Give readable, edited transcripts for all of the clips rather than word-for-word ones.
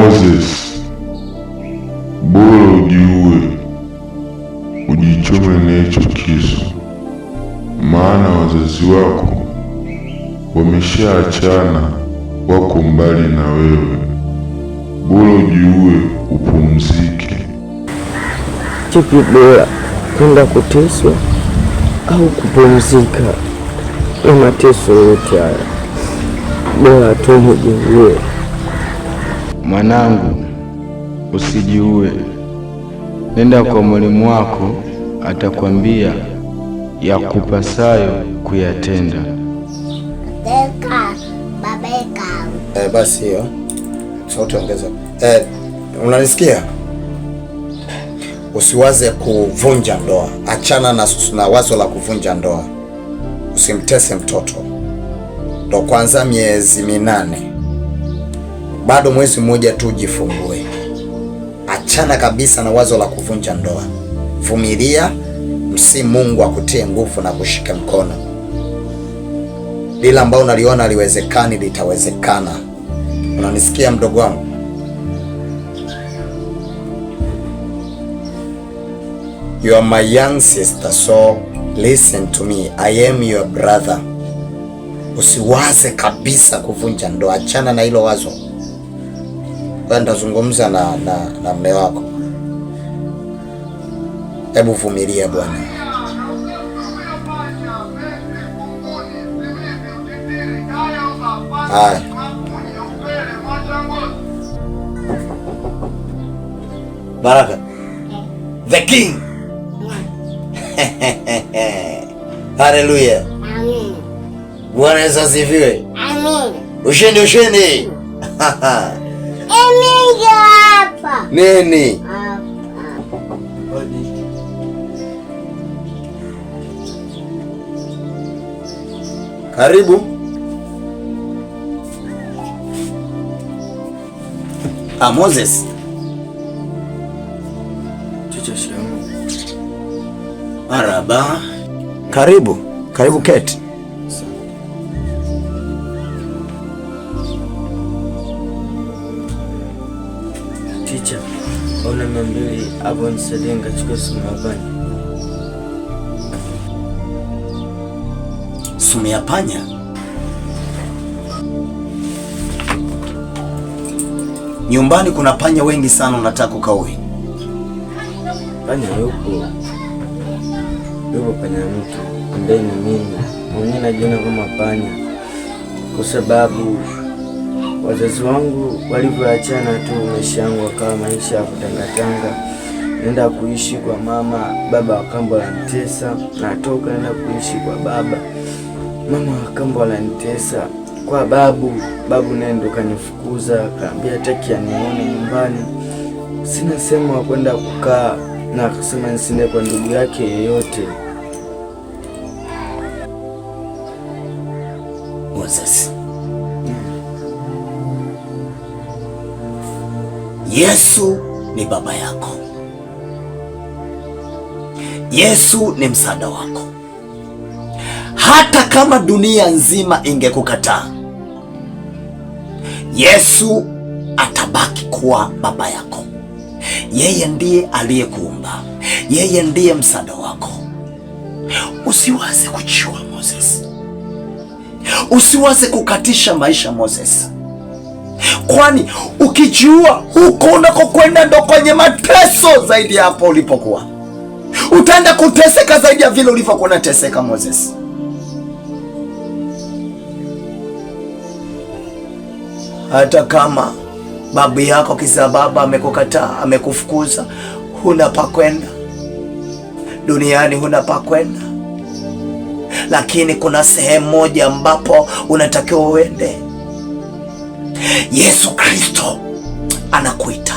Moses, bora ujiue, ujichome na hicho kisu, maana wazazi wako wameshaachana, wako mbali na wewe. Bora ujiue upumzike. Kipi bora, kwenda kuteswa au kupumzika na mateso yote haya? Bora tu nijiue. Mwanangu, usijiue. Nenda kwa mwalimu wako, atakwambia ya kupasayo kuyatenda. Basi hiyo sauti ongeza. Unanisikia? Usiwaze kuvunja ndoa. Achana na wazo la kuvunja ndoa. Usimtese mtoto. Ndo kwanza miezi 8. Bado mwezi mmoja tu jifungue. Achana kabisa na wazo la kuvunja ndoa. Vumilia, msi Mungu akutie nguvu na kushika mkono. Bila ambao unaliona liwezekani litawezekana. Unanisikia mdogo wangu? You are my young sister, so listen to me. I am your brother. Usiwaze kabisa kuvunja ndoa. Achana na hilo wazo. Kwa ndazungumza na mume wako. Hebu vumilia bwana. Hai. Baraka. The King. Hallelujah. Amen. Bwana Yesu asifiwe. Amen. Ushindi ushindi. Amen hapa. Nini? Hapa. Karibu. Moses. Marhaba. Karibu. Karibu keti. Teacher, ona 200 hapo nisaidie nikachukue sumu ya panya. Sumu ya panya? Nyumbani kuna panya wengi sana, unataka ukaue? Panya yupo panya mtu ambaye ni mimi mwenyewe najiona kama panya, kwa sababu wazazi wangu walivyoachana tu maisha yangu akawa maisha ya kutangatanga. Nenda kuishi kwa mama, baba wa kambo alanitesa. Natoka nenda kuishi kwa baba, mama wa kambo alanitesa. Kwa babu naye ndo kanifukuza, kaambia hataki anione nyumbani. Sina sehemu ya kwenda kukaa, na akasema nisinde kwa ndugu yake yeyote. Moses. Yesu ni baba yako. Yesu ni msaada wako. Hata kama dunia nzima ingekukataa, Yesu atabaki kuwa baba yako. Yeye ndiye aliyekuumba. Yeye ndiye msaada wako. Usiwaze kujiua Moses. Usiwaze kukatisha maisha Moses. Kwani ukijiua huko unakokwenda ndo kwenye mateso zaidi hapo ulipokuwa. Utaenda kuteseka zaidi ya vile ulivyokuwa unateseka Moses. Hata kama babu yako kisa baba amekukataa, amekufukuza, huna pa kwenda. Duniani huna pa kwenda. Lakini kuna sehemu moja ambapo unatakiwa uende. Yesu Kristo anakuita.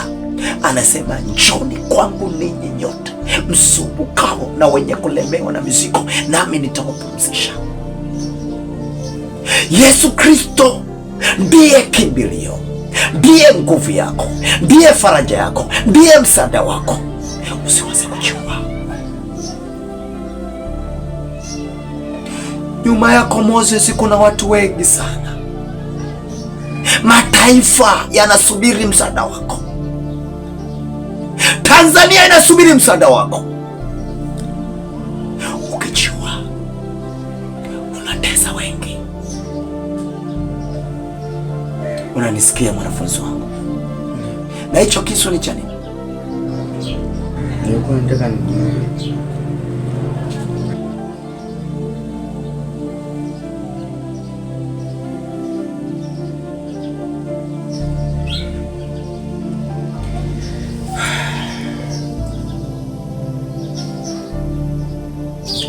Anasema, njoni kwangu ninyi nyote msumbukao na wenye kulemewa na mizigo, nami nitawapumzisha. Yesu Kristo ndiye kimbilio, ndiye nguvu yako, ndiye faraja yako, ndiye msaada wako. Usiwaze kujiua. Nyuma yako Moses kuna watu wengi sana. mataifa yanasubiri msaada wako. Tanzania inasubiri msaada wako. Ukijua unatesa wengi. Unanisikia mwanafunzi wangu? Na hicho kisu ni cha nini? Nilikuwa nataka nijue.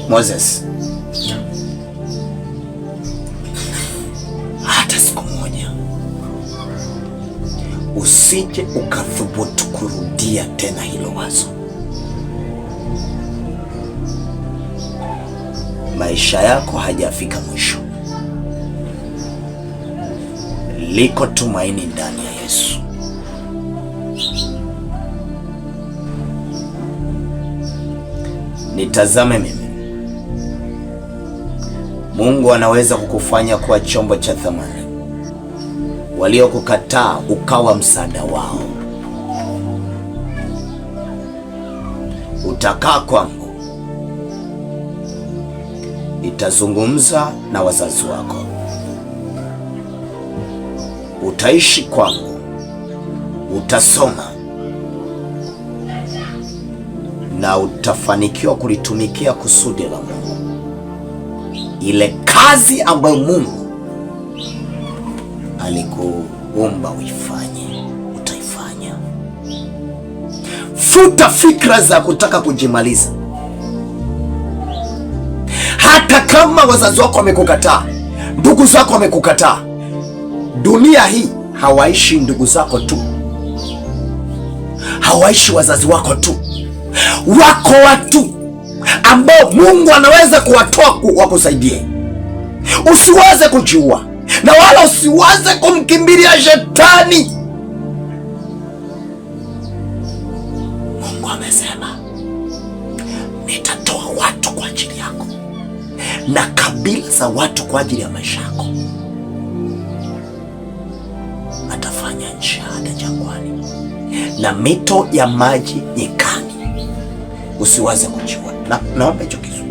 Moses, hata siku moja usije ukathubutu kurudia tena hilo wazo. Maisha yako hajafika mwisho. Liko tumaini ndani ya Yesu. Nitazame mimi. Mungu anaweza kukufanya kuwa chombo cha thamani. Waliokukataa ukawa msaada wao. Utakaa kwangu, nitazungumza na wazazi wako. Utaishi kwangu, utasoma na utafanikiwa kulitumikia kusudi la Mungu. Ile kazi ambayo Mungu alikuumba uifanye, utaifanya. Futa fikra za kutaka kujimaliza. Hata kama wazazi wako wamekukataa, ndugu zako wamekukataa, dunia hii hawaishi ndugu zako tu, hawaishi wazazi wako tu. Wako watu ambao Mungu anaweza kuwatoa wakusaidie. Usiwaze kujiua na wala usiwaze kumkimbilia shetani. Mungu amesema nitatoa watu kwa ajili yako na kabila za watu kwa ajili ya maisha yako. Atafanya njia hata jangwani na mito ya maji nyikani. Usiwaze kujiua. Naomba hicho kisu.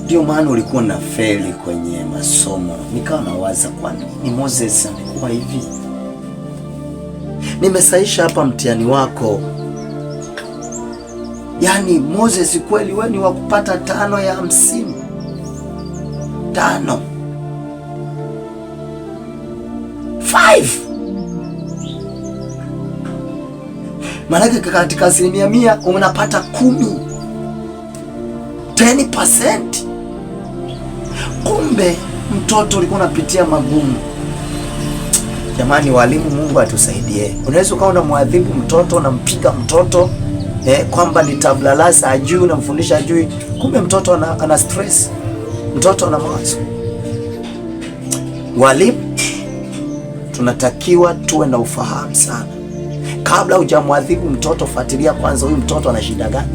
Ndio maana ulikuwa na feli kwenye masomo. Nikawa nawaza kwa nini Moses amekuwa hivi. Nimesaisha hapa mtihani wako. Yaani Moses kweli wewe ni wa kupata 5 ya 50. 5. 5. Maana katika 100% unapata 10. 10%. Kumbe mtoto ulikuwa unapitia magumu. Jamani walimu, Mungu atusaidie. Unaweza ukawa unamwadhibu mtoto, unampiga mtoto kwamba ni tablalasa ajui, unamfundisha ajui. Kumbe mtoto ana stress. Mtoto ana mawazo. Walimu tunatakiwa tuwe na ufahamu sana. Kabla hujamwadhibu mtoto, fuatilia kwanza huyu mtoto ana shida gani.